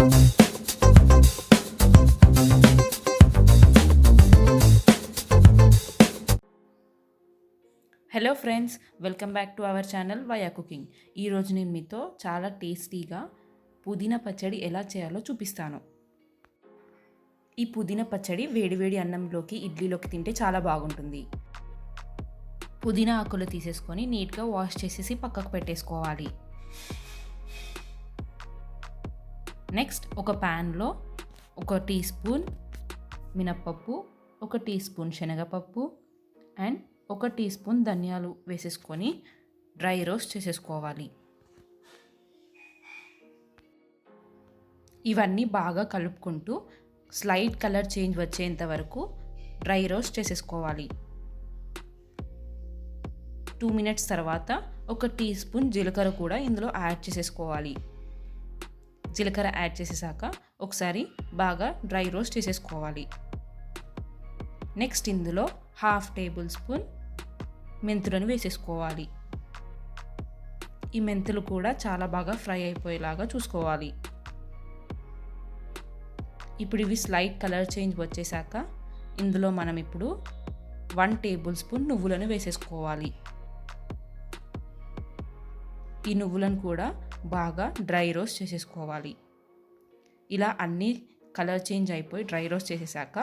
Hello friends, welcome back to our channel ViaCooking. ఈరోజు నేను మీతో చాలా టేస్టీగా పుదీనా పచ్చడి ఎలా చేయాలో చూపిస్తాను. ఈ పుదీనా పచ్చడి వేడివేడి అన్నంలోకి, ఇడ్లీలోకి తింటే చాలా బాగుంటుంది. పుదీనా ఆకులు తీసేసుకొని నీట్గా వాష్ చేసేసి పక్కకు పెట్టేసుకోవాలి. నెక్స్ట్ ఒక ప్యాన్లో 1 టీ స్పూన్ మినప్పప్పు, 1 టీ స్పూన్ శనగపప్పు అండ్ 1 టీ స్పూన్ ధనియాలు వేసేసుకొని డ్రై రోస్ట్ చేసేసుకోవాలి. ఇవన్నీ బాగా కలుపుకుంటూ స్లైట్ కలర్ చేంజ్ వచ్చేంత వరకు డ్రై రోస్ట్ చేసేసుకోవాలి. 2 మినిట్స్ తర్వాత 1 టీ స్పూన్ జీలకర్ర కూడా ఇందులో యాడ్ చేసేసుకోవాలి. జీలకర్ర యాడ్ చేసేసాక ఒకసారి బాగా డ్రై రోస్ట్ చేసేసుకోవాలి. నెక్స్ట్ ఇందులో 1/2 టేబుల్ స్పూన్ మెంతులను వేసేసుకోవాలి. ఈ మెంతులు కూడా చాలా బాగా ఫ్రై అయిపోయేలాగా చూసుకోవాలి. ఇప్పుడు ఇవి స్లైట్ కలర్ చేంజ్ వచ్చేసాక ఇందులో మనం ఇప్పుడు 1 టేబుల్ స్పూన్ నువ్వులను వేసేసుకోవాలి. ఈ నువ్వులను కూడా బాగా డ్రై రోస్ట్ చేసేసుకోవాలి. ఇలా అన్నీ కలర్ చేంజ్ అయిపోయి డ్రై రోస్ట్ చేసేసాక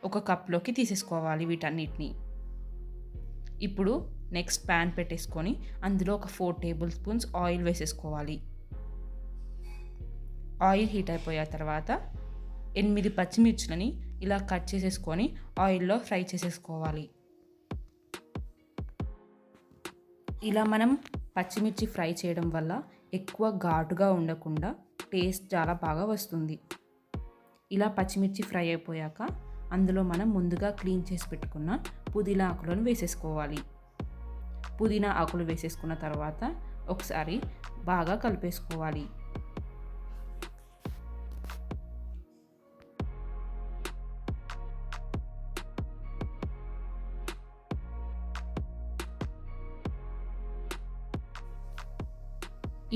ఒక కప్లోకి తీసేసుకోవాలి వీటన్నిటిని. ఇప్పుడు నెక్స్ట్ ప్యాన్ పెట్టేసుకొని అందులో ఒక 4 టేబుల్ స్పూన్స్ ఆయిల్ వేసేసుకోవాలి. ఆయిల్ హీట్ అయిపోయిన తర్వాత 8 పచ్చిమిర్చిలని ఇలా కట్ చేసేసుకొని ఆయిల్లో ఫ్రై చేసేసుకోవాలి. ఇలా మనం పచ్చిమిర్చి ఫ్రై చేయడం వల్ల ఎక్కువ ఘాటుగా ఉండకుండా టేస్ట్ చాలా బాగా వస్తుంది. ఇలా పచ్చిమిర్చి ఫ్రై అయిపోయాక అందులో మనం ముందుగా క్లీన్ చేసి పెట్టుకున్న పుదీనా ఆకులను వేసేసుకోవాలి. పుదీనా ఆకులు వేసేసుకున్న తర్వాత ఒకసారి బాగా కలిపేసుకోవాలి.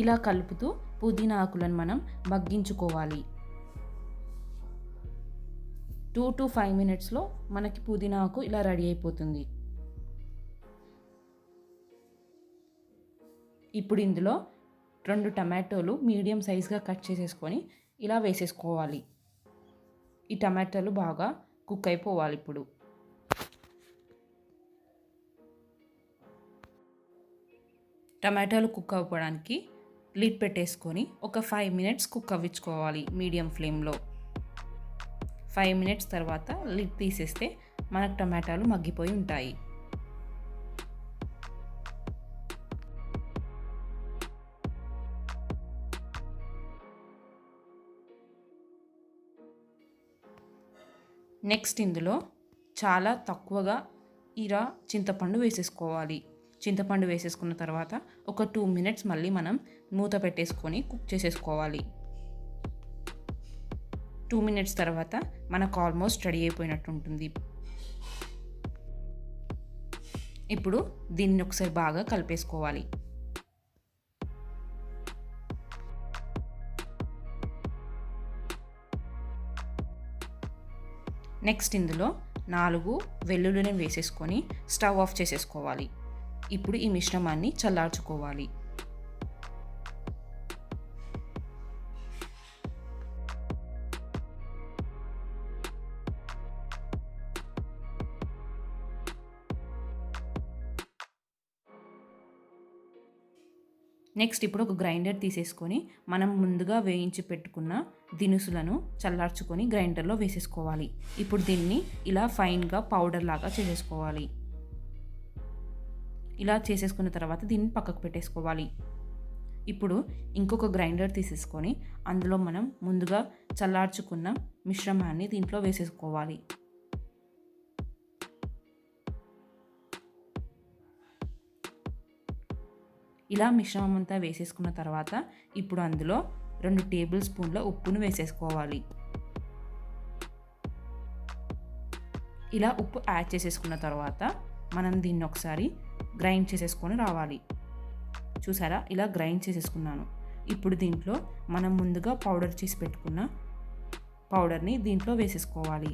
ఇలా కలుపుతూ పుదీనా ఆకులను మనం మగ్గించుకోవాలి. 2 to 5 మినిట్స్లో మనకి పుదీనా ఆకు ఇలా రెడీ అయిపోతుంది. ఇప్పుడు ఇందులో 2 టమాటోలు మీడియం సైజ్గా కట్ చేసేసుకొని ఇలా వేసేసుకోవాలి. ఈ టమాటాలు బాగా కుక్ అయిపోవాలి. ఇప్పుడు టమాటాలు కుక్ అవ్వడానికి లిడ్ పెట్టేసుకొని ఒక 5 మినిట్స్ కుక్ అవ్వించుకోవాలి మీడియం ఫ్లేమ్లో. 5 మినిట్స్ తర్వాత లిడ్ తీసేస్తే మనకు టమాటాలు మగ్గిపోయి ఉంటాయి. నెక్స్ట్ ఇందులో చాలా తక్కువగా చింతపండు వేసేసుకోవాలి. చింతపండు వేసేసుకున్న తర్వాత ఒక 2 మినిట్స్ మళ్ళీ మనం మూత పెట్టేసుకొని కుక్ చేసేసుకోవాలి. 2 మినిట్స్ తర్వాత మనకు ఆల్మోస్ట్ రెడీ అయిపోయినట్టు ఉంటుంది. ఇప్పుడు దీన్ని ఒకసారి బాగా కలిపేసుకోవాలి. నెక్స్ట్ ఇందులో 4 వెల్లుల్లిని వేసేసుకొని స్టవ్ ఆఫ్ చేసేసుకోవాలి. ఇప్పుడు ఈ మిశ్రమాన్ని చల్లార్చుకోవాలి. నెక్స్ట్ ఇప్పుడు ఒక గ్రైండర్ తీసేసుకొని మనం ముందుగా వేయించి పెట్టుకున్న దినుసులను చల్లార్చుకొని గ్రైండర్లో వేసేసుకోవాలి. ఇప్పుడు దీన్ని ఇలా ఫైన్గా పౌడర్ లాగా చేసేసుకోవాలి. ఇలా చేసేసుకున్న తర్వాత దీన్ని పక్కకు పెట్టేసుకోవాలి. ఇప్పుడు ఇంకొక గ్రైండర్ తీసేసుకొని అందులో మనం ముందుగా చల్లార్చుకున్న మిశ్రమాన్ని దీంట్లో వేసేసుకోవాలి. ఇలా మిశ్రమం అంతా వేసేసుకున్న తర్వాత ఇప్పుడు అందులో 2 టేబుల్ స్పూన్ల ఉప్పును వేసేసుకోవాలి. ఇలా ఉప్పు యాడ్ చేసేసుకున్న తర్వాత మనం దీన్ని ఒకసారి గ్రైండ్ చేసేసుకొని రావాలి. చూసారా, ఇలా గ్రైండ్ చేసేసుకున్నాను. ఇప్పుడు దీంట్లో మనం ముందుగా పౌడర్ చేసి పెట్టుకున్న పౌడర్ని దీంట్లో వేసేసుకోవాలి.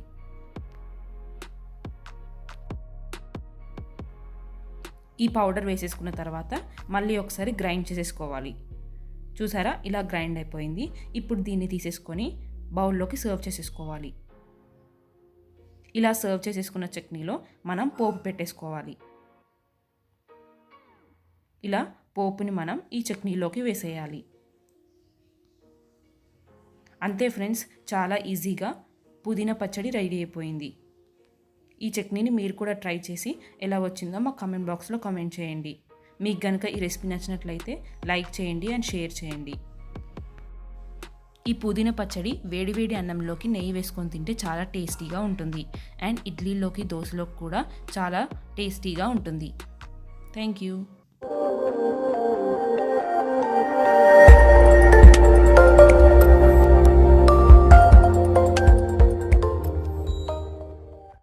ఈ పౌడర్ వేసేసుకున్న తర్వాత మళ్ళీ ఒకసారి గ్రైండ్ చేసేసుకోవాలి. చూసారా, ఇలా గ్రైండ్ అయిపోయింది. ఇప్పుడు దీన్ని తీసేసుకొని బౌల్లోకి సర్వ్ చేసేసుకోవాలి. ఇలా సర్వ్ చేసేసుకున్న చట్నీలో మనం పోపు పెట్టేసుకోవాలి. ఇలా పోపుని మనం ఈ చట్నీలోకి వేసేయాలి. అంతే ఫ్రెండ్స్, చాలా ఈజీగా పుదీనా పచ్చడి రెడీ అయిపోయింది. ఈ చట్నీని మీరు కూడా ట్రై చేసి ఎలా వచ్చిందో మా కామెంట్ బాక్స్లో కామెంట్ చేయండి. మీకు కనుక ఈ రెసిపీ నచ్చినట్లయితే లైక్ చేయండి అండ్ షేర్ చేయండి. ఈ పుదీనా పచ్చడి వేడివేడి అన్నంలోకి నెయ్యి వేసుకొని తింటే చాలా టేస్టీగా ఉంటుంది. అండ్ ఇడ్లీలోకి, దోశలోకి కూడా చాలా టేస్టీగా ఉంటుంది. Thank you.